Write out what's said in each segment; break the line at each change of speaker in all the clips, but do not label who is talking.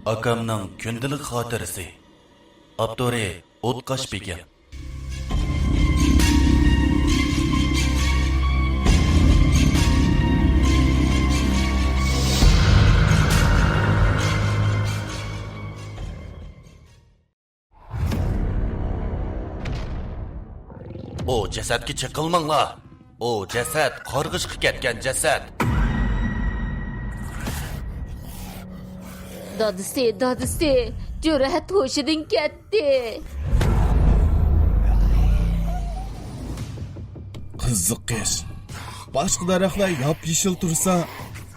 Akamning kundalik xotirasi. Avtori O'tqash Begim. O jasadga chiqilmanglar. O jasad qarg'ishga ketgan jasad.
Dadisi, Cüret hoşudun ketdi.
Qiziq ish. Boshqa daraxtlar yop-yeshil tursa,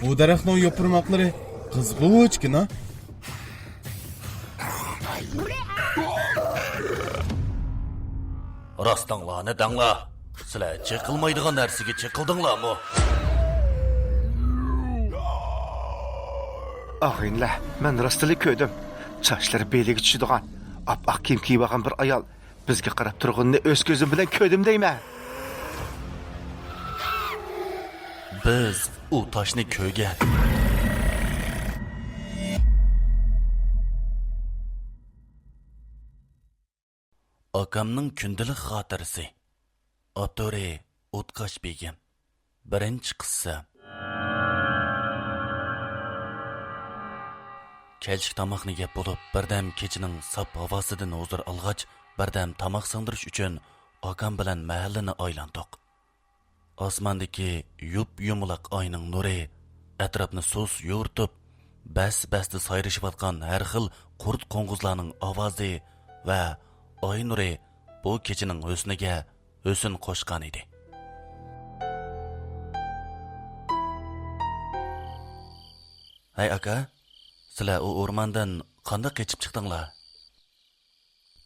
bu daraxtning yo'pirmoqlari qizg'uchgina.
Rostanglarni danglar. Sizlar chiqilmaydigan narsaga chiqildinglarmi?
Ağayınlar, mən rastını köydüm. Çaşları beyliği düşüdüğən, ap-aq kiyim kiyib ağan bir ayal bizge qarab turğunni öz gözüm bilen köydüm deyme.
Biz u toshni ko'ygan. Akamning kundalik xotirasi. Avtori O'tqash Begim. Birinchi qissa. Kelchik tamoqni yeb bo'lib, birdam kechining sap havosidan huzur olg'ach, birdam tamoq singdirish uchun akam bilan mahallani aylandik. Osmondagi yumaloq oyning nuri atrofni so'z yo'rtib, bas-basda sayrashayotgan har xil qurt qo'ng'izlarning ovozi va oy nuri bu kechining husniga husn qo'shgan edi. Hay aka, sizlar u o'rmondan qanday qochib chiqdinglar?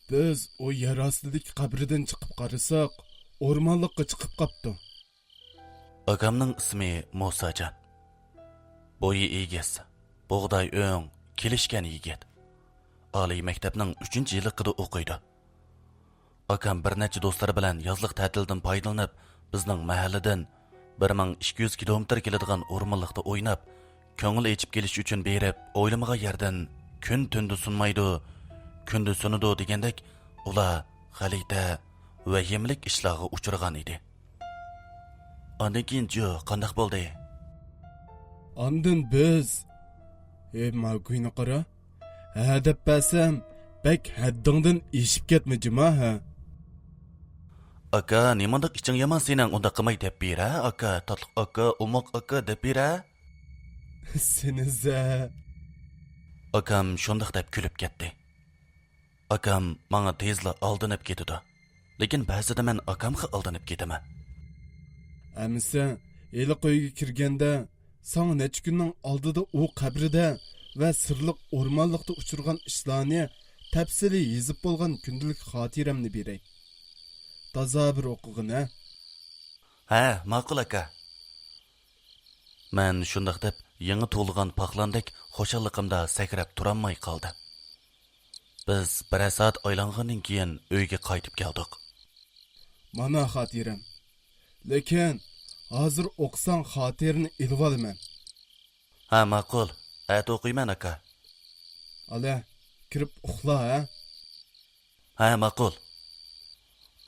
Biz o yer ostidagi qabridan chiqib qarasak, o'rmonlikqa chiqib qopdi.
Akamning ismi Musajon. Bo'yi egiz, bug'doy o'ng, kelishgan yigit. Oliy maktabning 3-yilligida o'qiydi. Akam bir necha do'stlari bilan yozliq ta'tildan foydalanib, bizning mahalladan 1200 kilometr keladigan o'rmonlikda o'ynab, ko'ngil echib kelish uchun berib, o'ylamagan yerdan kun tunda sunmaydi, kunda sunadi degandek, ular g'alita va yemlik ishlarga uchragan edi. Ondan keyin qanday bo'ldi?
Ondan biz ma'kuyni qara. Ha deb basam, bak haddingdan eshib ketmajima ha.
Aka, nimandak iching yomon sening unda qilmay deb bera, aka, tatliq aka, umoq aka deb bera.
Seniza.
Akam shundoq deb kulib ketdi. Akam menga tezla aldinib ketdi. Lekin ba'zida men akamga aldinib ketaman.
Amisa, eli qo'yga kirganda, sana necha kunning oldida u qabrida va sirliq o'rmonlikda uchirgan ishlarni tafsili yezib bo'lgan kundalik xotiramni beray. Toza bir o'qig'in ha.
Ha, ma'qul aka. Men shundoq deb yangi tug'ilgan paqlandek xushalliqimda sakrab turolmay qoldim. Biz bir soat oylangandan keyin uyga qaytib keldik.
Mana xotiram. Lekin hozir o'qisang xotirni ilib olaman.
Ha, ma'qul. Ayt o'qiyman aka.
Ala, kirib uxla ha.
Ha, ma'qul.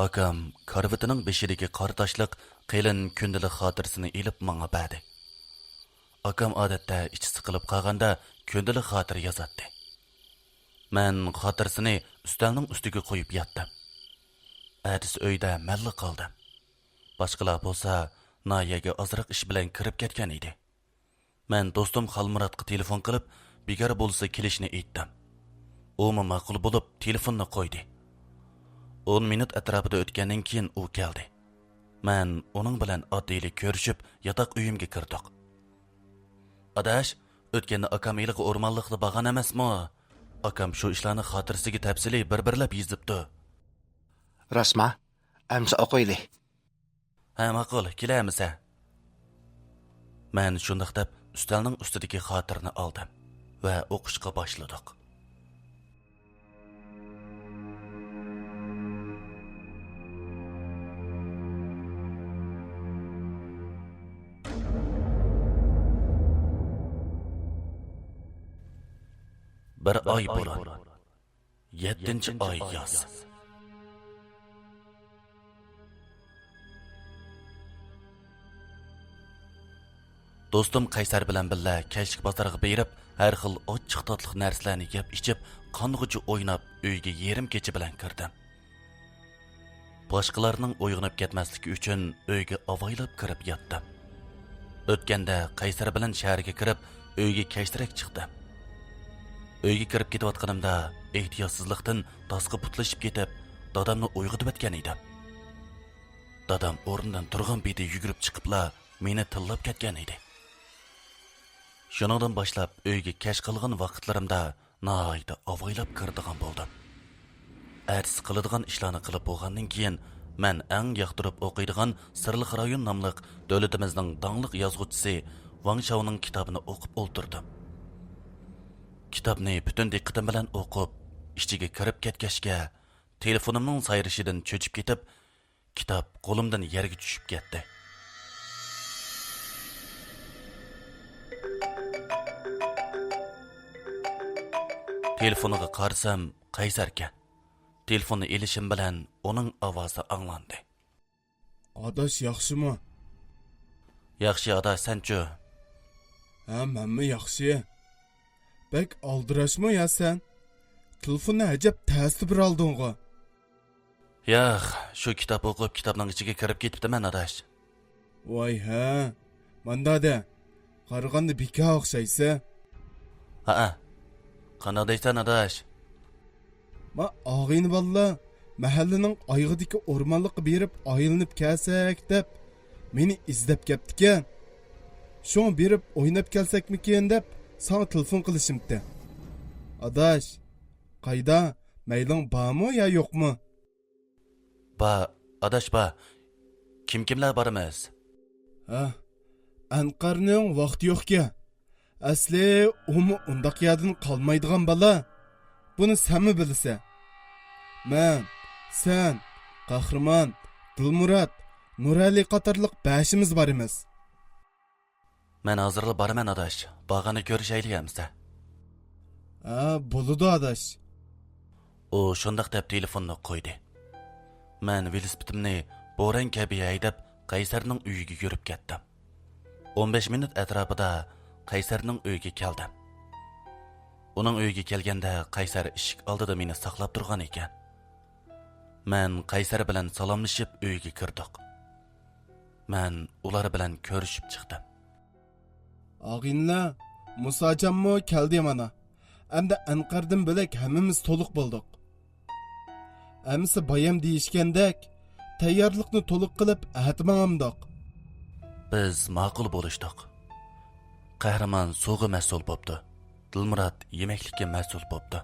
Akam karvatining beshidagi qor tashliq qilin kundalik xotirasini ilib menga berdi. Akam odatda ichi siqilib qolganda kundalik xotir yozatdi. Men xotirasini ustalning ustiga qo'yib yotdim. Ertasi uyda malla qoldim. Boshqalar bo'lsa, Nayaga ozroq ish bilan kirib ketgan edi. Men do'stim Xalmuratga telefon qilib, bekor bo'lsa kelishni aytdim. U ma'qul bo'lib telefonni qo'ydi. 10 minut atrofida o'tgandan keyin u keldi. Men uning bilan oddiylik ko'rishib, yotoq uyimga kirdik. Adash, o'tganda akam iliq o'rmonlikda bo'lgan emasmi? Akam shu ishlarni xotirasiga tafsili bir-birlab yozibdi.
Rasma, amsa o'qiyli.
Ha, ma'qul, kelamisa. Men shundoq deb ustalning ustidagi xotirni oldim va o'qishga boshladik. Bir oy burun. 7-oy yoz. Do'stim Qaysar bilan birga kashlik bozoriga berib, har xil ochiq tatliq narsalarni yeb ichib, qong'uchi o'ynab, uyga yerim kecha bilan kirdim. Boshqalarning uyg'onib ketmasligi uchun uyga avaylab kirib yotdim. O'tganda Qaysar bilan shaharga kirib, uyga kechtirib chiqdim. Uyga kirib ketayotganimda ehtiyotsizlikdan tasqa putlashib ketib, dadamni uyg'otib o'tgan edim. Dadam o'rnidan turgan beti yugurib chiqibla meni tillab ketgan edi. Shuningdan boshlab uyga kech qilgan vaqtlarimda nihoyatda avaylab kirdigan bo'ldim. Ertasi qiladigan ishlarni qilib bo'lgandan keyin men eng yoqtirib o'qiydigan Sirliq rayon nomli davlatimizning dangliq yozuvchisi Wang Shaoning kitobini o'qib o'ltirdim. Kitobni butun diqqatim bilan o'qib, ichiga kirib ketgachga telefonimning sayrishidan cho'chib ketib, kitob qo'limdan yerga tushib ketdi. Telefoniga qarasam, Qaysarga. Telefonni elishim bilan uning ovozi anglandi.
Adash yaxshimi?
Yaxshi adash, sen-chu?
Ha, menmi yaxshi. Bek aldirashmi ya sen? Telefonni ajab ta'sir bir olding'i.
Yo'q, shu kitob o'qib, kitobning ichiga kirib ketibdiman adash.
Voy ha. Mandada. Qaraganda bika o'xshaysa.
Ha. Qanday deysan adash?
Ma og'ini valla mahallaning oyg'idagi o'rmonlikqa berib aylanib kelsak deb meni izlab ketdi-kan. Shun berib o'ynab kelsakmikin deb sana telefon qilishimdi. Adash, qayda? Mayling bormi yo yo'qmi?
Adash, kimlar borimiz?
Ha, Anqarning vaqti yo'q-ku. Asli umi undaq yerdan qolmaydigan bola. Buni senmi bilsa? Men, sen, Qahramon, Dilmurod, Nurali qatorliq 5imiz borimiz.
Men hozirla boraman adash. Bag'ani ko'rishaylikmizda.
Ha, bo'ladi adash.
U shundaq deb telefonni qo'ydi. Men velosipedimni bo'ron kabi haydab Qaysarning uyiga yurib ketdim. 15 minut atrofida Qaysarning uyiga keldim. Uning uyiga kelganda Qaysar eshik oldida meni saqlab turgan ekan. Men Qaysar bilan salomlashib uyiga kirdik. Men ular bilan ko'rishib chiqdim.
Og'inlar, Musajonmi keldi mana. Endi Anqardan bo'lak hammamiz to'liq bo'ldik. Amsi bayam deyishgandek, tayyorlikni to'liq qilib atmamdoq.
Biz ma'qul bo'lishdik. Qahramon suvga mas'ul bo'pti. Dilmurod yemeklikka mas'ul bo'pti.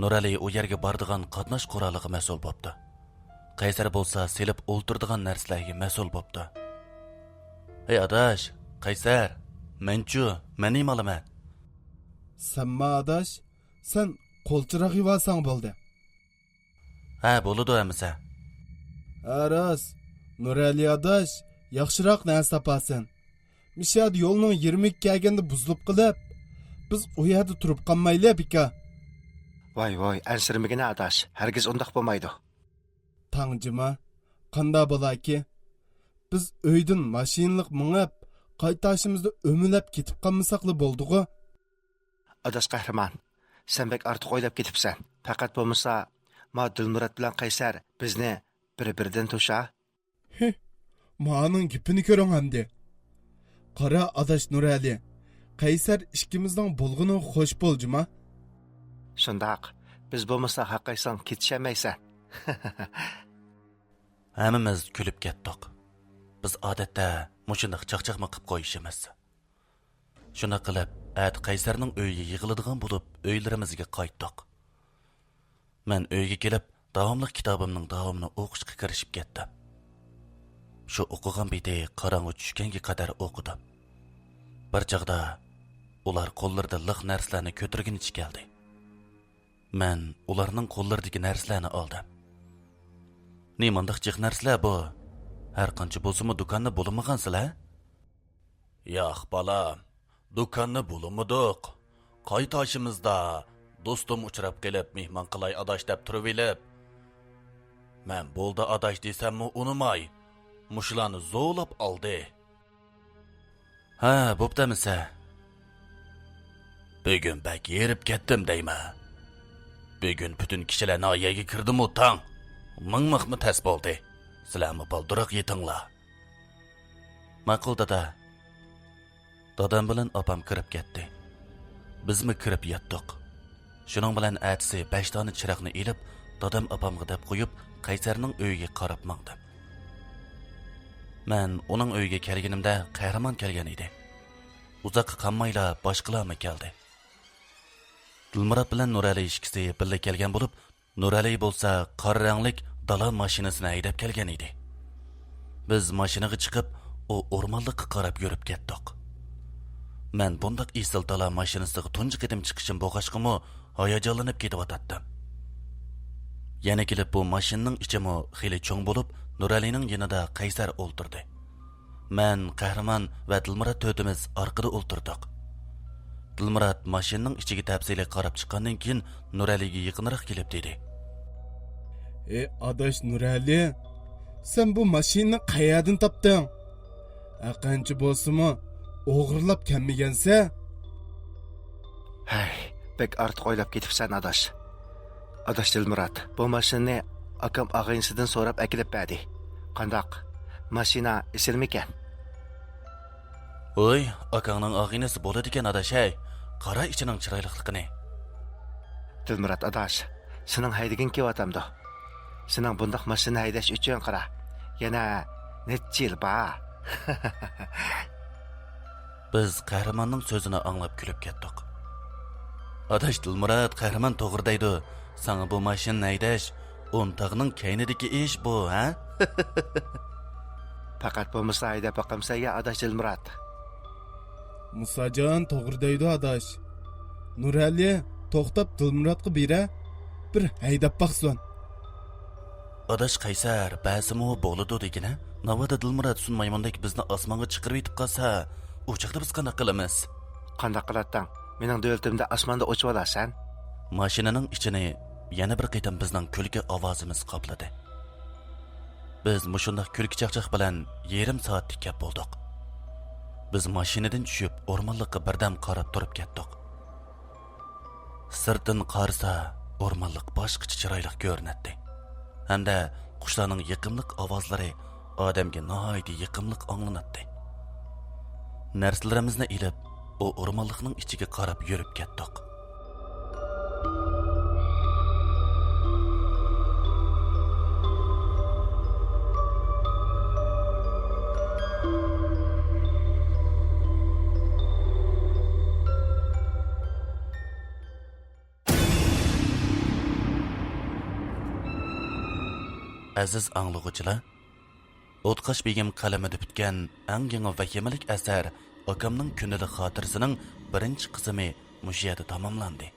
Nurali u yerga boradigan qatnash quroliga mas'ul bo'pti. Qaysar bo'lsa selib o'ltiradigan narsalarga mas'ul bo'pti. Ey adash, Qaysar, menchu, meni malaman.
Sanma adash, sen qo'lchiroq yivalsang bo'ldi.
Ha, bo'ladi amisa.
Aras, Nurali adash, yaxshiroq narsa topasan. Mishad yo'lning 22 kelganda buzilib qilib, biz u yerda turib qolmaylik bika.
Voy, ansirmagina adash, hargiz undaq bo'lmaydi.
Tangjima, qanda bo'laki? Biz uydan mashinalik mingib, qaytashimizda o'milab ketib qolmasaqli bo'ldi-ku.
Adash Qahramon, sen bek ortiq o'ylab ketibsan. Faqat bo'lmasa, ma Dilmurod bilan Qaysar bizni bir-biridan to'sha.
Ma'ning gipini ko'ring hamdi. Qara adash Nurali, Qaysar ikkimizning bo'lg'ini xo'sh bo'ljima.
Shundaq, biz bo'lmasa haqqaysan ketishamaysan.
Hammamiz kulib ketdik. Biz odatda mushundaq chaqchaqma qilib qo'yishimiz. Shuna qilib, Qaysarning uyiga yig'iladigan bo'lib, uylarimizga qaytdik. Men uyga kelib, davomli kitobimning davomini o'qishga kirishib ketdim. Shu o'qigan beti qorong'i tushganga qadar o'qidim. Bir chaqda ular qo'llarida liq narsalarni ko'targunicha keldi. Men ularning qo'llaridagi narsalarni oldim. Nimandaq jiq narsalar bu? Har qancha bo'lsa-mu do'konni bo'lmagan sizlar? Yo'q, bolam. Do'konni bo'lmadik. qaytashimizda do'stim uchrab kelib mehmon qilay adash deb turib elib. Men bo'ldi adash desammi unimay, mushlarni zo'lab oldi. Ha, bo'ptamisa. Bugun bak yerib ketdim deyma. Bugun butun kishilar noyaga kirdim o'tang. Ming-mingmi tas bo'ldi. Sizlarmi balduroq yetinglar. Ma'qul dada. Dadam bilan opam kirib ketdi. Bizmi kirib yotdik. Shuning bilan atsi 5 dona chiroqni elib, dadam opamga deb qo'yib, Qaysarning uyiga qarab mangdim. Men uning uyiga kelganimda qahramon kelgan edi. Uzoqqa qolmayla boshqalarmi keldi. Dilmurod bilan Nurali ikkisi birga kelgan bo'lib, Nurali bo'lsa qora ranglik dala mashinasini haydab kelgan edi. Biz mashinaga chiqib, u o'rmonlikqa qarab yurib ketdik. Men bundoq esil dala mashinasiga tunji qidim chiqishim bo'g'ashqimi, hayajonlanib ketib-o'tatdim. Yana kelib bu mashinaning ichimi xili cho'ng bo'lib, Nuralining yonida Qaysar o'ltirdi. Men, Qahramon va Dilmurod to'timiz orqada o'ltirdik. Dilmurod mashinaning ichiga tafsili qarab chiqqandan keyin Nuraliga yaqinroq kelib dedi.
Adash Nurali, sen bu mashinani qayerdan topding? Aqanchi bo'lsa-mu, o'g'irlab kelmagansa?
Hey, bek ortiq o'ylab ketibsan adash. Adash Dilmurod, bu mashinani akam og'aynisidan so'rab akilib berdi. Qandoq? Mashina esilmikan?
Oy, akangning og'aynisi bo'ladi ekan adash, hey. Qara ichining chiroyliligini.
Dilmurod adash, sening haydagin kevatamdi. Sening bundoq mashina haydash uchun qara. Yana necha yil bor.
Biz Qahramonning so'zini anglab kulib ketdik. Adash Dilmurod, Qahramon to'g'ri deydi. Sana bu mashinani haydash o'ntag'ning kaynidagi ish bu, ha?
Faqat bu musa haydab boqamsa ya adash Dilmurod.
Musajon to'g'ri deydi adash. Nurali to'xtab Dilmurodga bera, bir haydab baqsin.
Adash Qaysar, ba'simi bo'ladi degina. Navada Dilmurod sunmaymondek bizni osmonga chiqarib yetib qolsa, u chaqda biz qanday qilamiz?
Qanday qilatdan? Mening davlatimda osmonda o'chib olasan.
Mashinaning ichini yana bir qitim bizning kulki ovozimiz qopladi. Biz mushundaq kulki chaqchaq bilan yarim soat tikkab bo'ldik. Biz mashinadan tushib o'rmonlikqa birdam qarab turib ketdik. Sirtin qarsa o'rmonlik boshqacha chiroyli ko'rinadi. Hamda qushlarning yiqimliq ovozlari odamga nihoyat yiqimliq anglanadi. Narsalarimizni ilib, o o'rmonlikning ichiga qarab yurib ketdik. Aziz anglag'uchilar, O'tqash begim qalamida bitgan eng yangi vahimalik asar Akamning kundalik xotirasining birinchi qismi mush yerda tamomlandi.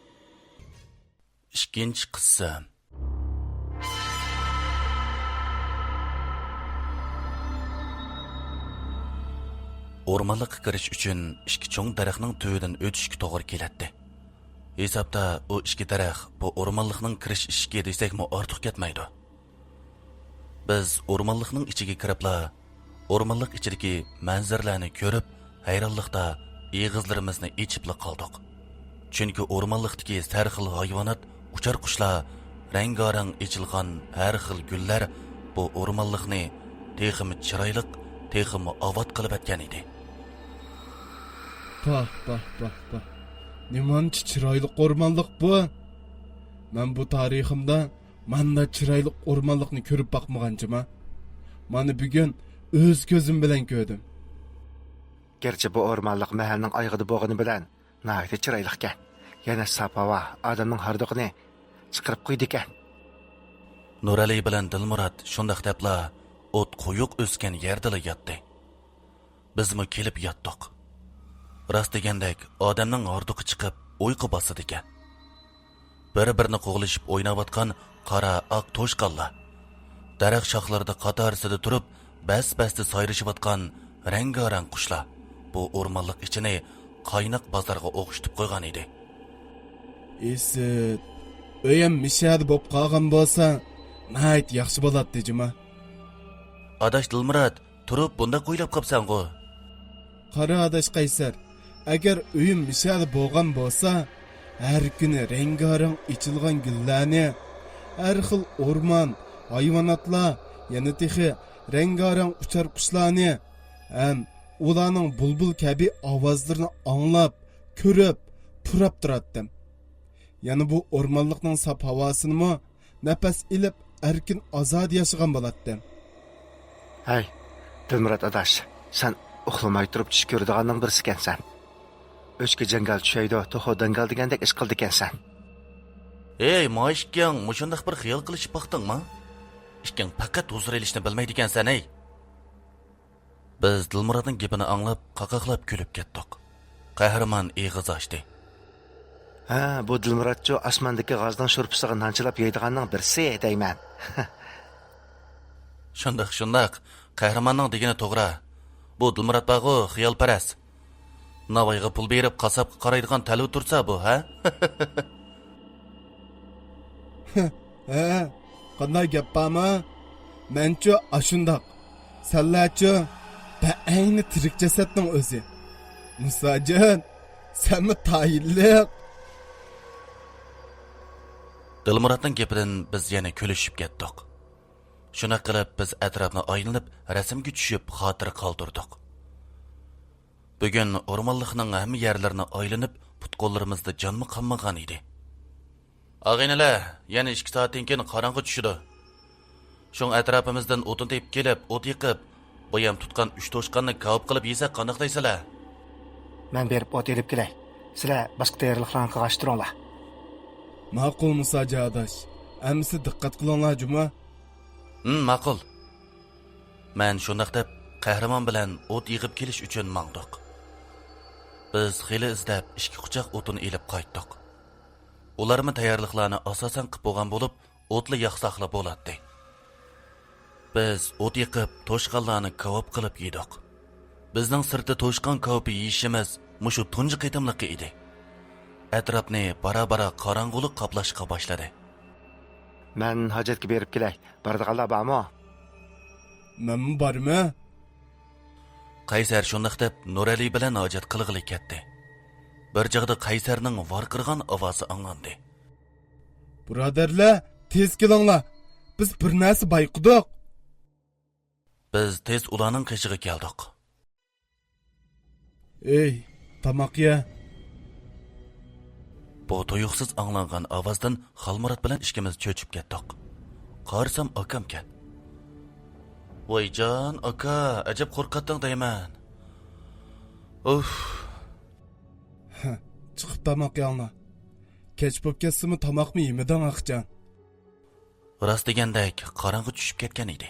Ikkinchi qism. O'rmonlikqa kirish uchun ikki cho'ng daraxtning tuvidan o'tishga to'g'ri keladi. Hisobda u ikki daraxt bu o'rmonlikning kirish eshigi desakmi ortiq ketmaydi. Biz o'rmonlikning ichiga kiribla, o'rmonlik ichidagi manzaralarni ko'rib, hayronlikda eg'izlarimizni ichibla qoldik. Chunki o'rmonlikdagi har xil hayvonot, uchar qushlar, rang-garang ichilgan har xil gullar bu o'rmonlikni texmi chiroyli, texmi obod qilib etgan edi.
Bah. Nimanchi chiroyli o'rmonlik bu? Men bu tariximda manda chiroyli o'rmonlikni ko'rib boqmaganchima. Mani bugun o'z ko'zim bilan ko'rdim.
Gerçi bu o'rmonlik mahalning oyg'ida bo'lgani bilan nihoyat chiroyli ekan. Yana sapava odamning hardiqini chiqarib qo'ydi ekan.
Nurali bilan Dilmurod shundaq debla o't qo'yuq o'sgan yerda yotdi. Bizmi kelib yotdik. Rost degandek odamning hardiqi chiqib uyqu bosadi ekan. Bir-birini qo'g'lishib o'ynayotgan qora oq to'shqonlar, daraxt shoxlarida qatorisida turib, bas-basda sayrashayotgan rang-garang qushlar bu o'rmonlik ichini qaynoq bozorga o'xshatib qo'ygan edi.
Esit, öyem mishadi bo'p qolgan bo'lsa, mayt yaxshi bo'ladi dejima.
Adash Dilmurod, turib bunda qo'ylab qopsan-ku.
Qara adash Qaysar, agar uyim mishadi bo'lgan bo'lsa, har kuni rengarang ichilgan gullarni, har xil o'rmon, hayvonotlar, yana texi rengarang uchar qushlarni, ham ularning bulbul kabi ovozlarini anglab, ko'rib, purab turatdim. Yani bu o'rmonlikning sap havosini mo nafas ilib erkin azod yashagan bo'lardim.
Hey, Dilmurod adash, sen uxlamay turib tush ko'radiganning birisi ekansan. O'chga jangal tushaydi, to'xo dangal degandek ish qildi ekansan.
Ey, moishkang, mushundaq bir xiyol qilishib baqdingmi? Ishkang faqat huzur elishni bilmaydi ekansan, ey. Biz Dilmurodning gapini anglab, qaqaqlab kulib ketdik. Qahramon eg'iz ochdi.
Ha, bu Dilmurodcho osmondagi g'ozdan sho'rpisiga nanchilab yeydiganning birisi deyman.
Shundoq, qahramonning degani to'g'ri. Bu Dilmurod bag'u xiyolparast. Navoiyga pul berib qassobga qaraydigan talv tursa bu, ha?
Ha, qanday gap bormi? Mencho ashundoq. Sallacho, ayni tirik jasadning o'zi. Musajon, senmi tayinliq?
Dilmurodning gapidan biz yana kulishib ketdik. Shuna qilib biz atrofni aylanib, rasmga tushib, xotira qoldirdik. Bugun o'rmonlikning hamma yerlarini aylanib, putqo'llarimizda jonmi qolmagan edi. Og'aynilar, yana 2 soatdan keyin qorong'i tushdi. Shung atrofimizdan o'tin tepib kelib, o't yiqib, bo'yam tutgan 3 to'shqonni kavib qilib yesak qanday deysizlar?
Men berib o't elib kelay. Sizlar boshqa tayyorliklarni qilishtiringlar.
Ma'qul Musajo adash. Amsi diqqat qilinglar juma.
Ma'qul. Men shundaq deb qahramon bilan o't yig'ib kelish uchun mangdiq. Biz xili izlab 2 quchoq o'tin elib qaytdik. Ularmi tayyorliklarni asosan qilib bo'lgan bo'lib, o'tli yaqsaqla bo'ladi. Biz o't yiqib, to'shqonlarni kavob qilib yedik. Bizning sirti to'shqon kavobi yeyishimiz mushu tunji qitimliqi edi. Atrofni bara-bara qorong'ulik qoplashga boshladi.
Men hojatga berib kelay. Bordiganlar bormi?
Men bormi?
Qaysar shundaq deb Nurali bilan hojat qilg'ili ketdi. Bir jag'da Qaysarning varqirgan ovozi anglandi.
Birodarlar, tez kelinglar. Biz bir narsa bayqudik.
Biz tez ularning qishiga keldik.
Ey, tamoq ye.
Bu tuyuqsiz anglangan ovozdan Xalmurod bilan ishkimiz cho'chib ketdik. Qarsam akam ket. Voyjon, aka, ajab qo'rqatding deyman. Uf.
Chiqib tamoq yanglar. Kech bo'p ketsimi tamoqmi yemiding aqjan?
Rost degandek qorong'i tushib ketgan edi.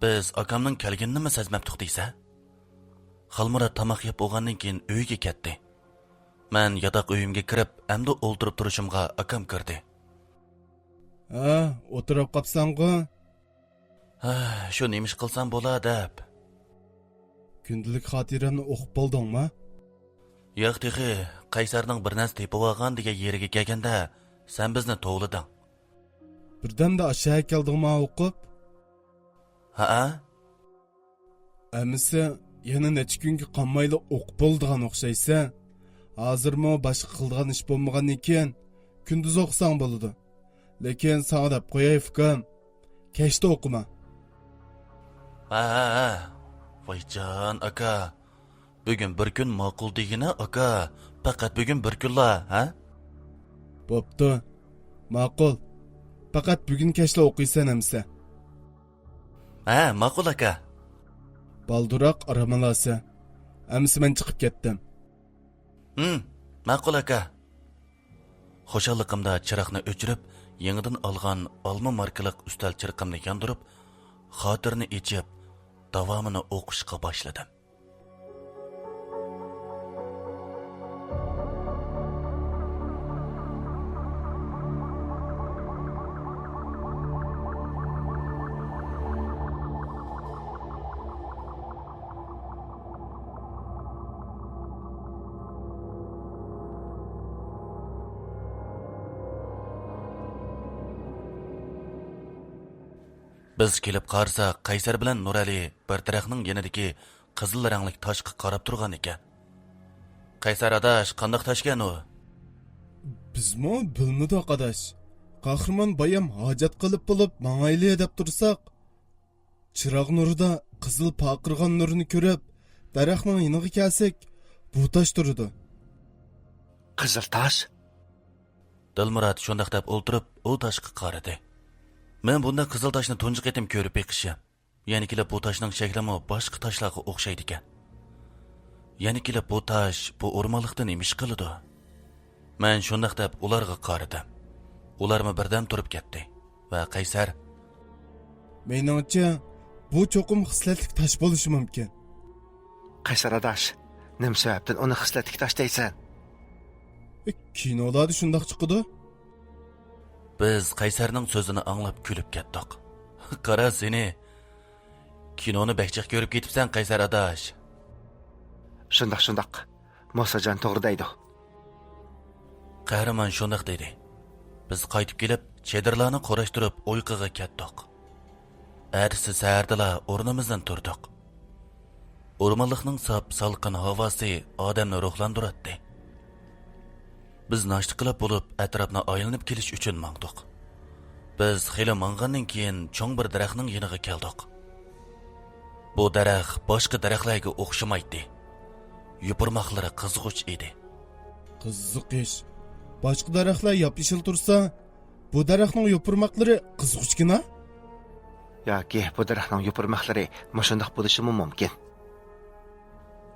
Biz akamning kelganini sezmabdik deysa? Xalmurod tamoq yeb bo'lgandan keyin uyga ketdi. Men yotoq uyimga kirib, endi o'ltirib turishimga akam kirdi.
Ha, o'tirib qopsan-ku.
Ha, shu nemish qilsam bo'ladi deb.
Kundalik xotirani o'qib bo'ldingmi?
Yo'q, texi, Qaysarning bir narsa tepib olgan degan yeriga kelganda, sen bizni tovlading.
Birdamda aşağı keldingmi o'qib?
Ha?
Amisi, yana necha kunga qolmayli o'qib bo'ldigan o'xshaysa, hozirmi boshqa qildigan ish bo'lmagan ekan, kunduz o'qisang bo'ladi. Lekin sana deb qo'yay fikrim, kechda o'qima.
Ha. Voyjon, aka. Bugun bir kun ma'qul degina, aka. Faqat bugun bir kunla, ha?
Bo'pti. Ma'qul. Faqat bugun kechda o'qiysan amsa.
Ha, ma'qul aka.
Balduroq aramalasa. Amsi men chiqib ketdim.
Ma'qul aka. Xo'shalliqimda chiroqni o'chirib, yangidan olgan olma markaliq ustal chirqimni yondirib, xotirni ichib, davomini o'qishga boshladim. Biz kelib qarsak, Qaysar bilan Nurali bir daraxtning yanidagi qizil ranglik toshga qarab turgan ekan. Qaysar adash, qandoq toshgan u?
Bizmi bilmadi aqadash. Qahramon bayam hojat qilib bo'lib mangayli deb tursak, chiroq nurida qizil paqirgan nurini ko'rib, daraxtning yoniga kelsak, bu tosh turdi.
Qizil tosh?
Dilmurod shundaq deb o'ltirib, u toshga qaradi. Men bunda qizil toshni tunji qatim ko'rib beqishim. Ya'ni kelib bu toshning shaklimi boshqa toshlarga o'xshaydi ekan. Ya'ni kelib bu tosh bu o'rmonlikdan emish qiladi. Men shundaq deb ularga qaradim. Ularmi birdan turib ketdi va Qaysar:
Meningcha, bu cho'qim xislatlik tosh bo'lishi mumkin.
Qaysar adash, nima sababdan uni xislatlik tosh deysan?
Kinolarda shundoq chiqadi.
Biz Qaysarning so'zini anglab kulib ketdik. Qara seni. Kinoni behchiq ko'rib ketibsan Qaysar adash.
Shundoq. Mosajon to'g'ri deydi.
Qahramon shundoq dedi. Biz qaytib kelib, chedirlarni qorashtirib uyquga ketdik. Ertasi sahardala o'rnimizdan turdik. O'rmonlikning sap-salqin havosi odamni ruhlantiradi. Biz nashta qilib bo'lib, atrofni aylanib kelish uchun mangdik. Biz xeyli mang'andan keyin cho'ng bir daraxtning yoniga keldik. Bu daraxt boshqa daraxtlarga o'xshamaydi. Yupurmoqlari qizg'uch edi.
Qiziq ish. Boshqa daraxtlar yop-yeshil tursa, bu daraxtning yopirmoqlari qizg'uchgina?
Yoki bu daraxtning yupurmoqlari mushundoq bo'lishi mumkin.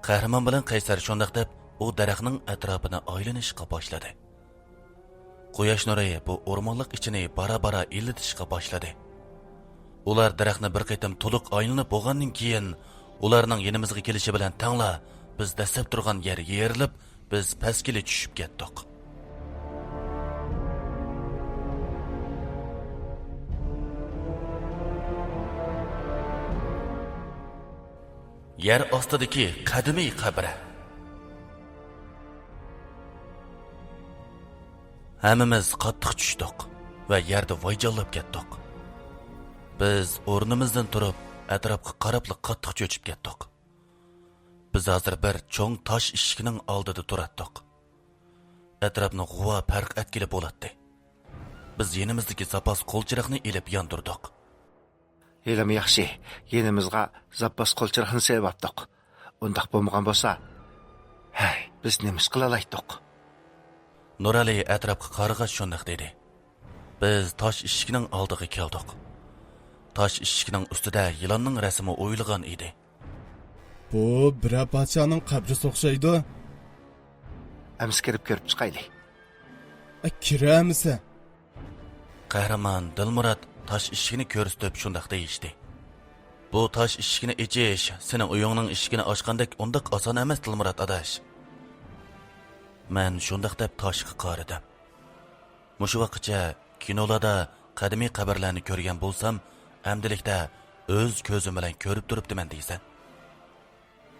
Qahramon bilan Qaysar shundaq deb u daraxtning atrofini aylanishga boshladi. Quyosh nuri bu o'rmonlik ichini bara-bara illatishga boshladi. Ular daraxtni bir qaytam to'liq aylanib bo'lgandan keyin, ularning yenimizga kelishi bilan tangla biz dastlab turgan yer yerilib, biz pastga tushib ketdik. Yer ostidagi qadimiy qabr. Hammamiz qattiq tushdik va yerda voyjallab ketdik. Biz o'rnimizdan turib, atrofga qarab qattiq cho'chib ketdik. Biz hozir bir cho'ng tosh eshigining oldida turardik. Atrofni g'uva farq etkilib bo'ladi. Biz yenimizdagi zapas qo'lchiroqni ilib yondirdik.
Yelim yaxshi, yenimizga zapas qo'lchiroqni sevapdik. Undaq bo'lmagan bo'lsa, hey, biz nima qila olaydik?
Nurali atrofga qarag'ach shundaq dedi. Biz tosh eshigining oldiga keldik. Tosh eshigining ustida yilonning rasmi o'yilgan edi.
Bu bir podshoning qabri o'xshaydi.
Ams kirib ko'rib chiqaylik.
Kiramisa?
Qahramon Dilmurod tosh eshigini ko'rsatib shundaq deyishdi. Bu tosh eshigini echish, sening uyingning eshigini ochgandek undaq oson emas Dilmurod adash. Men shundaq deb toshga qaradim. Mushu vaqtcha kinolarda qadimiy qabrlarni ko'rgan bo'lsam, amdilikda o'z ko'zim bilan ko'rib turibdiman deysan.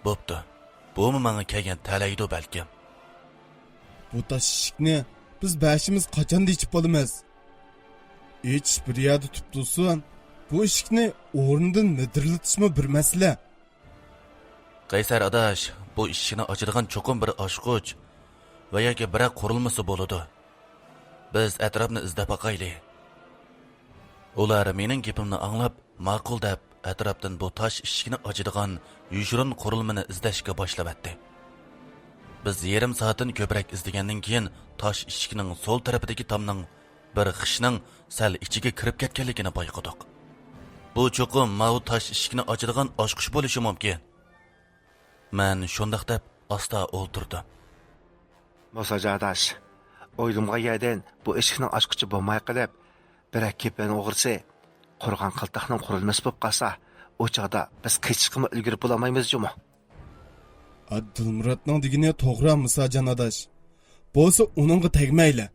Bo'pti. Bumi menga kelgan talaydi balkim.
Bu tosh eshikni biz bashimiz qachon yechib bo'lamiz? Hech bir yerda tutulsin, bu eshikni o'rnidan nidirlatishmi bir masala.
Qaysar adash, bu eshikni ochadigan cho'qim bir ochqich va yoki bir qurilmasi bo'ladi. Biz atrofni izlab boqaylik. Ular mening gapimni anglab, ma'qul deb atrofdan bu tosh eshikni ochadigan yushirin qurilmani izlashga boshlabdi. Biz yarim soatdan ko'proq izlagandan keyin tosh eshigining so'l tarafidagi tomning bir g'ishning sal ichiga kirib ketganligini payqadik. Bu cho'qim ma'u tosh eshigini ochadigan ochqich bo'lishi mumkin. Men shundaq deb asta o'ltirdim.
Mosajodash, o'ylimga yerdan bu eshikning ochqichi bo'lmay qilib, bir kepen o'g'irsa, qurgan qiltaqning qurilmasi bo'lib qolsa, o chaqda biz qichqimi ulgurib bo'lamaymiz-jumi?
Dilmurodning degini to'g'ri Musajon adash. Bo'lsa uningga tegmayli.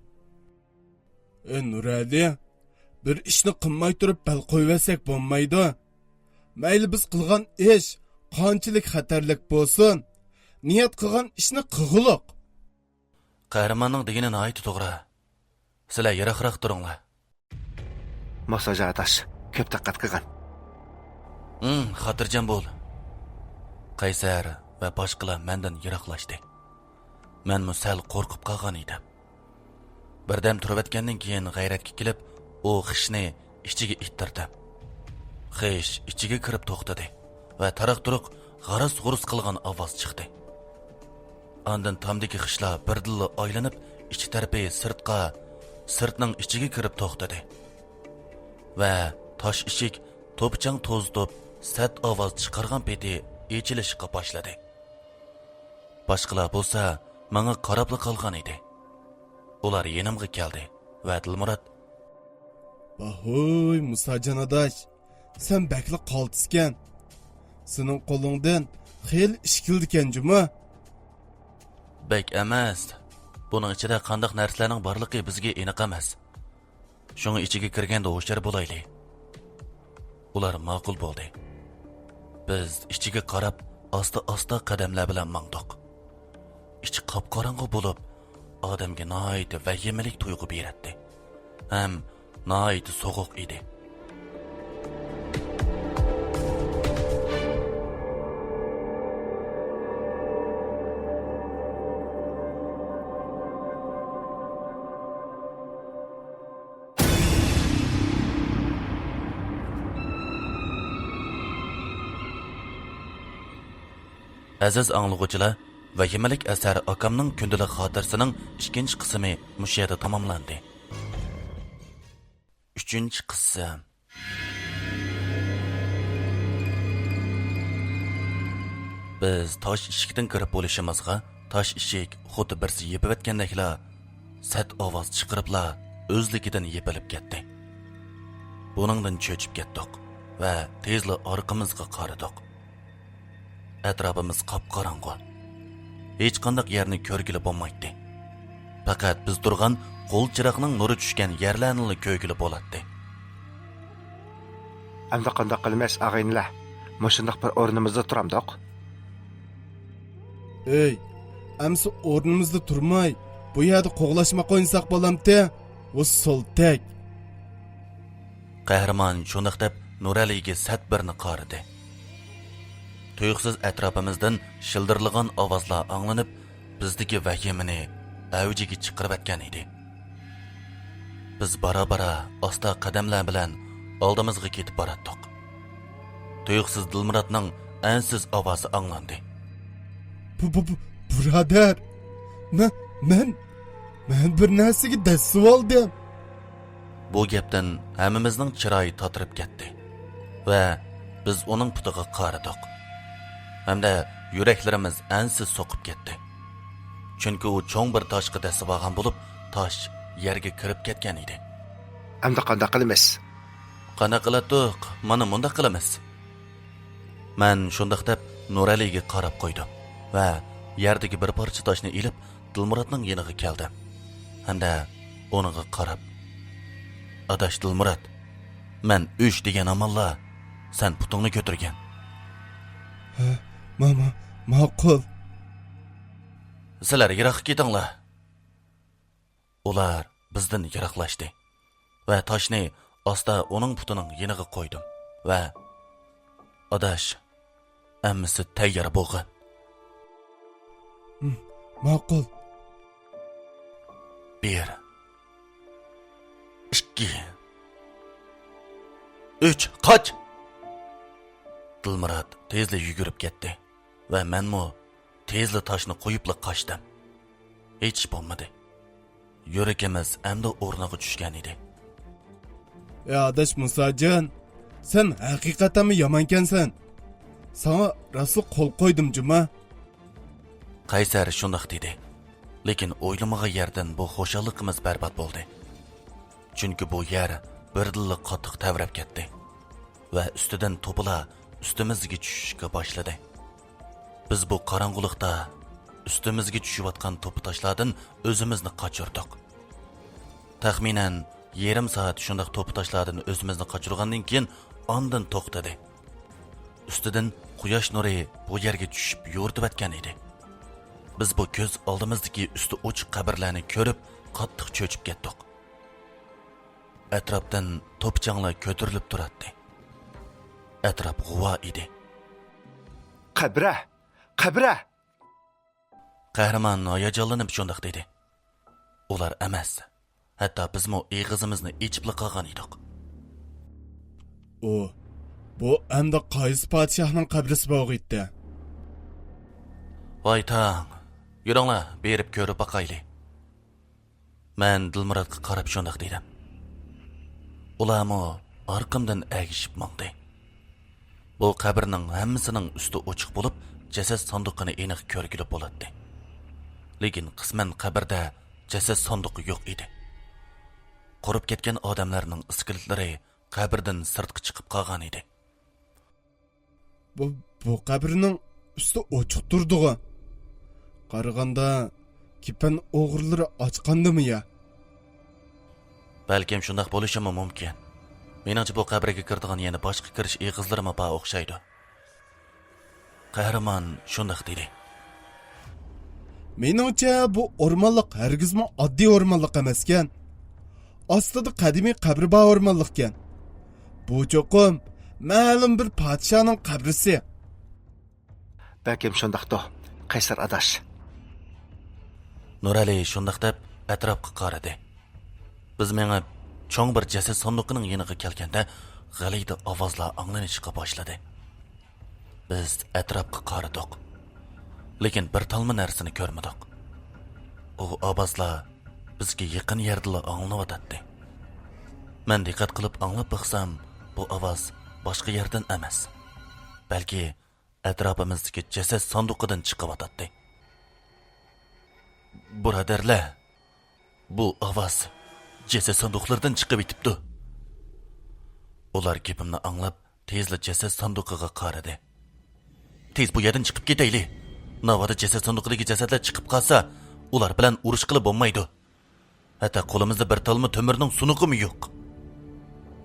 Nurali, bir ishni qilmay turib bal qo'yvasak bo'lmaydi. Mayli biz qilgan ish qanchalik xatarlik bo'lsin, niyat qilgan ishni qilg'iliq.
Qahramonning degini aytdi to'g'ri. Sizlar yiroqroq turinglar.
Mosajodash, ko'p diqqat qilgan.
xotirjam bo'l. Qaysar va boshqalar mendan yiroqlashdi. Menmu sal qo'rqib qolgan edim. Birdam turib keyin g'ayratga kelib, u xishni ichiga ittirdi. Xish ichiga kirib to'xtadi va taraq-turuq g'aras-g'urus qilgan ovoz chiqdi. Ondan tomdagi xishlar birdilla aylanib, ichi tarafi sirtning ichiga kirib to'xtadi. Va tosh eshik to'pchang to'zitib, sat ovoz chiqargan peti echilishga boshladi. Boshqalar bo'lsa, menga qarab qolgan edi. Ular yenimga keldi va Dilmurod:
"Bahoy, Musajon adash, sen bakli qaltiskan. Sening qo'lingdan xeyli ish keldikan juma."
"Bek emas. Buning ichida qanday narsalarning borligi bizga aniq emas. Shunga ichiga kirganda hushyor bo'laylik." Ular ma'qul bo'ldi. Biz ichiga qarab, asta-asta qadamlar bilan mangdiq. İçi qop-qorong'u bo'lib, odamga nihoyat vahimalik tuyg'u beradi. Ham nihoyat so'g'uq edi. Aziz anglag'uvchilar, vahimalik asari akamning kundalik xotirasining ikkinchi qismi mush yerda tamomlandi. Uchinchi qism. Biz tosh eshikdan kirib bo'lishimizga, tosh eshik xuddi birsi yepib o'tgandekla sat ovoz chiqaribla o'zligidan yepilib ketdi. Buningdan cho'chib ketdik va tezla orqamizga qaradik. Atrofimiz qop-qorong'u. Hech qanday yerni ko'rgili bo'lmaydi. Faqat biz turgan qo'l chiroqning nuri tushgan yerlarni ko'rgili bo'ladi.
Endi qanday qilmas ag'inlar? Mushundaq bir o'rnimizda turamdiq.
"Ey, amsi o'rnimizda turmay, bu yerda qo'g'lashma qo'yinsak bo'lamti? O soltak."
Qahramon shundoq deb Nuraliga sat birni qaradi. Tuyuqsiz atrofimizdan shildirlagan ovozlar anglanib, bizdagi vahimani avjiga chiqarib atgan edi. Biz bara-bara asta qadamlar bilan oldimizga ketib boratdik. Tuyuqsiz Dilmurodning ansiz ovozi anglandi.
Birodar, men bir narsaga dasib oldim."
Bu gapdan hammamizning chiroyi totirib ketdi va biz uning putiga qaradik. Hamda yuraklarimiz ansiz so'qib ketdi. Chunki u cho'ng bir toshga dasib olgan bo'lib, tosh yerga kirib ketgan edi.
Endi qanday qilamiz?
Qana qiladiq, mana bunda qilamiz. Men shundoq deb Nuraliga qarab qo'ydim va yerdagi bir parcha toshni ilib Dilmurodning yoniga keldim. Hamda uninga qarab: "Adash Dilmurod, men 3 degan amallar, sen putingni ko'tirgan."
Ma'qul.
"Sizlar yiroqqa ketinglar." Ular bizdan yiroqlashdi va toshni asta uning putining yoniga qo'ydim va "Adash, ammasi tayyor bo'lgan."
Ma'qul.
1 2 3 qoch! Dilmurod tezla yugurib ketdi va menmu tezla toshni qo'yibla qochdim. Hech bo'lmadi. Yurakimiz endi o'rniga tushgan edi.
"Ey adash Musajon, sen haqiqatanmi yomonkansan? Sana rasul qo'l qo'ydim juma."
Qaysar shundoq dedi. Lekin o'ylamagan yerdan bu xo'shalligimiz barbod bo'ldi. Chunki bu yer birdilla qattiq tavrab ketdi va ustidan to'plar ustimizga tushishga boshladi. Biz bu qorong'ulikda ustimizga tushayotgan to'p toshlardan o'zimizni qochirdik. Taxminan yarim soat shundoq to'p toshlardan o'zimizni qochirgandan keyin ondan to'xtadi. Ustidan quyosh nuri bu yerga tushib yo'rtib atgan edi. Biz bu ko'z oldimizdagi usti ochiq qabrlarni ko'rib qattiq cho'chib ketdik. Atrofdan to'pchanglar ko'tarilib turardi. atrof g'uvo edi.
Qabra, qabra.
Qahramon hayajonlanib shundoq dedi. Ular emas. Hatto bizmo eg'izimizni ichibli qolgan edik.
Bu endi qaysi podshohning qabrisi bo'g'itdi?
Voy tang, yuringlar, berib ko'rib boqayli. Men Dilmuratga qarab shundoq dedim. Ularmo orqamdan agishib mangdi. Bu qabrning hammasining usti ochiq bo'lib, jasad sanduqini aniq ko'rgili bo'ladi. Lekin qisman qabrda jasad sanduqi yo'q edi. Qurib ketgan odamlarning iskeletlari qabrdan sirtqa chiqib qolgan edi.
Bu qabrning usti ochiq turdi-ku. Qaraganda kipan o'g'irlari ochqandimi ya?
Balkim shundoq bo'lishi mumkin. Meningcha bu qabrga kiradigan yana boshqa kirish eg'izlarima bor o'xshaydi. Qahramon shundoq dedi.
Meningcha bu o'rmonliq hargizmi oddiy o'rmonliq emas ekan. Ostida qadimiy qabri bor o'rmonliq ekan. Bu cho'qim ma'lum bir podshoning qabrisi.
Balkim shundaqdir, Qaysar adash.
Nurali shundoq deb atrofga qaradi. Biz menga cho'ng bir jasad sanduqining yoniga kelganda g'alati ovozlar anglanishga boshladi. Biz atrofga qaradik. Lekin bir talma narsani ko'rmadik. U ovozlar bizga yaqin yerda anglanayotdi. Men diqqat qilib anglab baxsam, bu ovoz boshqa yerdan emas. Balki atrofimizdagi jasad sanduqidan chiqayotdi. Birodarlar, bu ovoz jasad sanduqlardan chiqib etibdi. Ular gapimni anglab, tezla jasad sanduqiga qaradi. Tez bu yerdan chiqib ketayli. Navoda jasad sanduqidagi jasadlar chiqib qolsa, ular bilan urush qilib bo'lmaydi. Hatta qo'limizda bir talma to'mirning sunuqimi yo'q.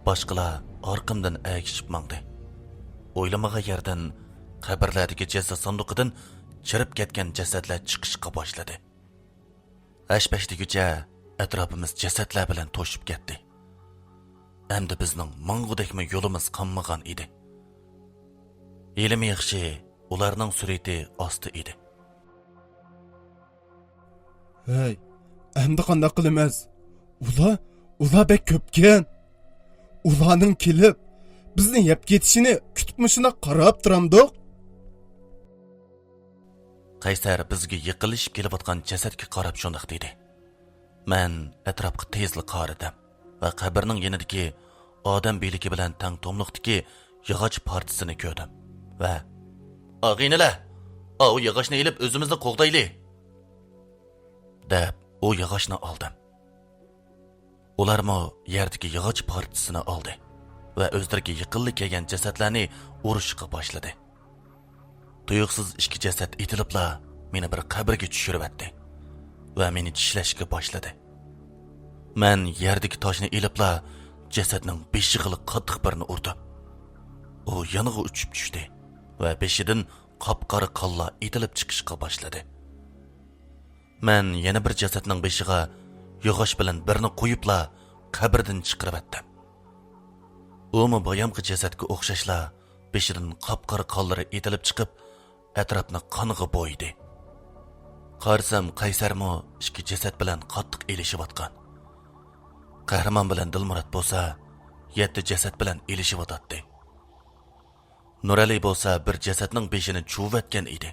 Boshqalar orqamdan agishib mangdi. O'ylamagan yerdan qabrlardagi jasad sanduqidan chirib ketgan jasadlar chiqishga boshladi. Ashpashdigicha atrofimiz jasadlar bilan to'shib ketdi. Endi bizning mang'udekmi yo'limiz qolmagan edi. Ilmi yaxshi, ularning surati osti edi.
Hey, endi qanday qilamiz? Ular bek ko'pkan. Ularning kelib bizni yeb ketishini kutibmishina qarab turamdiq.
Qaysar bizga yiqilishib kelayotgan jasadga qarab shundoq dedi. Men atrofga tezli qaradim va qabrning yonidagi odam beligi bilan tang tomliqdagi yog'och partisini ko'rdim va "Og'inilar, o yog'ochni ilib o'zimizni qo'g'dayli" deb u yog'ochni oldim. Ularmo yerdagi yog'och partisini oldi va o'zlariga yiqilli kelgan jasadlarni urishga boshladi. Tuyuqsiz ikki jasad etilibla meni bir qabrga tushiribdi va meni tishlashga boshladi. Men yerdagi toshni ilibla jasadning beshig'ili qattiq birini urdim. U yoniga uchib tushdi va beshidan qop-qora qonlar etilib chiqishga boshladi. Men yana bir jasadning beshiga yog'och bilan birini qo'yibla qabrdan chiqaribdim. Umi boyamqi jasadga o'xshashla beshidan qop-qora qonlari etilib chiqib atrofni qoniga bo'ydi. Qarsam Qaysarmo ikki jasad bilan qattiq elishib-atgan. Qahramon bilan Dilmurat bo'lsa 7 jasad bilan elishib-atdi. Nurali bo'lsa bir jasadning beshini chuvatgan edi.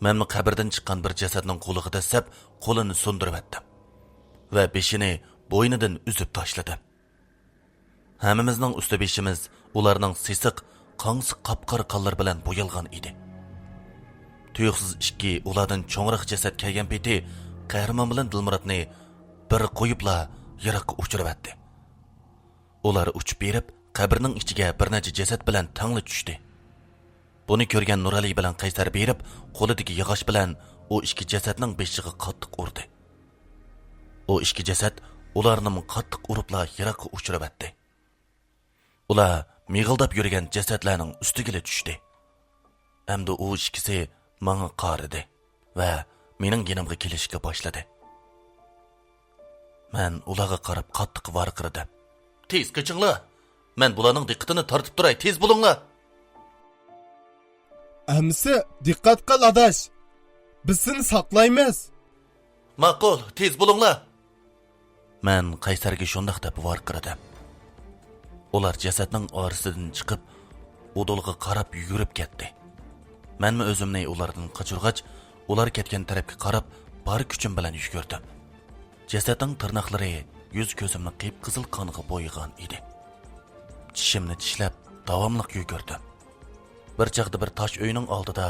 Men qabrdan chiqqan bir jasadning qo'liga dasab qo'lini sundirib atdim va beshini bo'ynidan uzib tashladim. Hammamizning usti beshimiz ularning sisiq, qonsiq qop-qora qonlar bilan bo'yalgan edi. Tuyuqsiz ikki ulardan cho'ngroq jasad kelgan peti Qahramon bilan Dilmuratni bir qo'yibla yiroqqa uchirib atdi. Ular uchib berib qabrning ichiga bir necha jasad bilan tangli tushdi. Buni ko'rgan Nurali bilan Qaysar berib qo'lidagi yog'och bilan u ikki jasadning beshiga qattiq urdi. U ikki jasad ularni qattiq uribla yiroqqa uchirib atdi. Ular mig'ildab yurgan jasadlarning ustiga tushdi. Endi u ikkisi menga qaradi va mening yonimga kelishga boshladi. Men ularga qarab qattiq varqiradim. "Tez qochinglar. Men bularning diqqatini tortib turay, tez bo'linglar.
Әмісі, diqqat qil adash. Biz seni saqlaymiz.
Ma'qul, tez bo'linglar. Men Qaysarga shundaq deb varqiradim. Ular jasadning orasidan chiqib, udulga qarab yurib ketdi. Menmi o'zimni ulardan qochirg'ach, ular ketgan tarafga qarab, bor kuchim bilan yugurdim. Jasadning tirnoqlari yuz ko'zimni qip-qizil qonga bo'ygan edi. Tishimni tishlab, davomli yugurdim. Bir chaqda bir tosh uyning oldida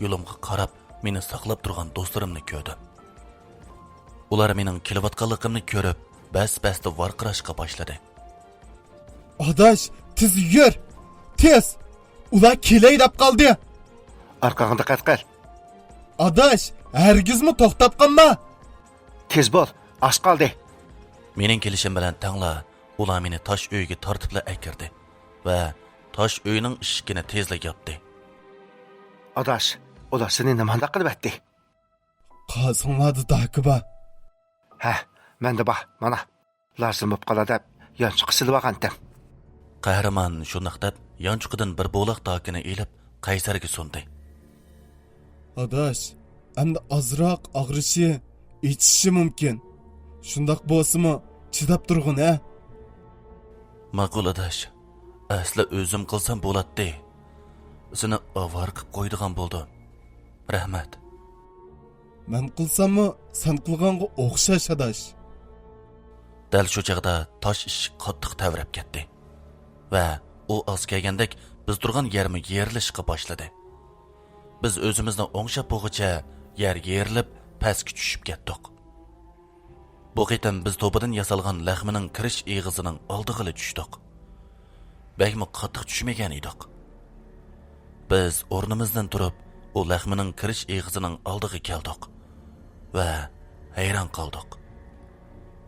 yo'limga qarab, meni saqlab turgan do'stlarimni ko'rdim. Ular mening kelayotganligimni ko'rib, bas-basda varqirashga boshladi.
Adash, tez yur. Tez. Ular kelay deb qoldi.
Arqangga diqqat qil.
Adash, hargizmi to'xtab qolma.
Tez bo'l, osh qoldi.
Mening kelishim bilan tangla ular meni tosh uyga tortibla akirdi va tosh uyning eshigini tezla yopdi.
Adash, ular seni nimanda qilib etdi?
Qazonladi dakiba.
Ha, menda bor, mana. Lazım bo'lib qoladi deb yanchiq silib olgandim.
Qahramon shundaq deb yanchiqidan bir bo'loq tokini elib Qaysarga sundi.
Adash, endi azroq og'rishi, ichishi mumkin. Shundaq bo'lsa-mu, chidab turg'in, ha?
Ma'qul adash. Asli o'zim qilsam bo'ladi. Seni avar qilib qo'ydigan bo'ldim. Rahmat.
Men qilsammi, sen qilganga o'xshash adash.
Dal shu chaqda tosh eshik qattiq tavrab ketdi. Va u oz kelgandek biz turgan yermi yerilishga boshladi. Biz o'zimizni o'ngshab bo'g'icha yer yerilib pastga tushib ketdik. Bu qitim biz to'pidan yasalgan laxmining kirish eg'izining oldig'iga tushdik. Bakmi qattiq tushmagan edik. Biz o'rnimizdan turib, u laxmining kirish eg'izining oldiga keldik va hayron qoldik.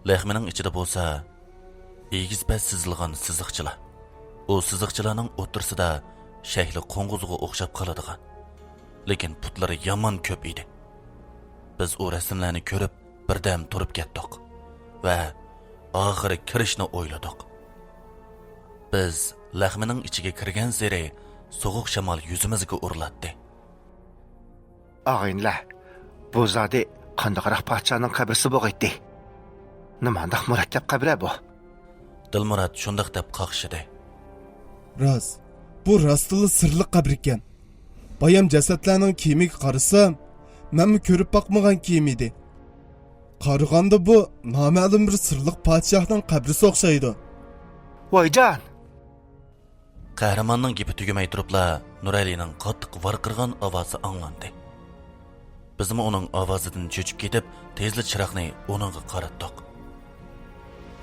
Laxmining ichida bo'lsa, egizpas sizilgan siziqchilar. U siziqchilarning o'tirsida shakli qo'ng'izga o'xshab qoladigan. Lekin putlari yomon ko'p edi. Biz u rasmlarni ko'rib, birdan turib ketdik va oxiri kirishni o'yladik. Biz laxmining ichiga kirgan sari sovuq shamol yuzimizga urlatdi.
Og'ayinlar, bu zodi qandoqroq podshoning qabrisi bo'g'aydi. Nimandaq murakkab qabri bu?
Dilmurod shundaq deb qaqshidi.
Rost, bu rostli sirli qabr ekan. Bayam jasadlarning kiyimiga qarasam, menmi ko'rib boqmagan kiyim edi. Qaraganda bu noma'lum bir sirliq podshohning qabrisi o'xshaydi.
Voyjon!
Qahramonning gapi tugmay turibla Nuralining qattiq varqirgan ovozi anglandi. Bizmi uning ovozidan cho'chib ketib, tezli chiroqni uningga qaratdik.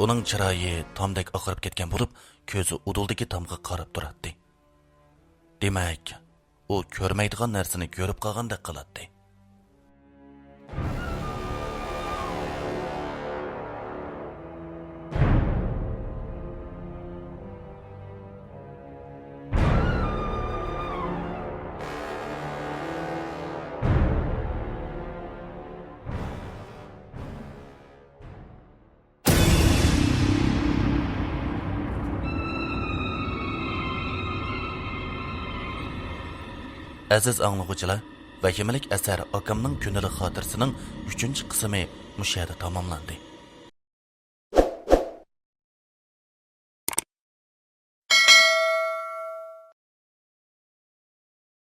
Uning chiroyi tomdek oqarib ketgan bo'lib, ko'zi uduldagi tomga qarab turardi. Demak, u ko'rmaydigan narsani ko'rib qolgandek qiladi. Aziz anglag'uvchilar, vahimalik asar Akamning kundalik xotirasining 3-qismi mush yerda tamomlandi.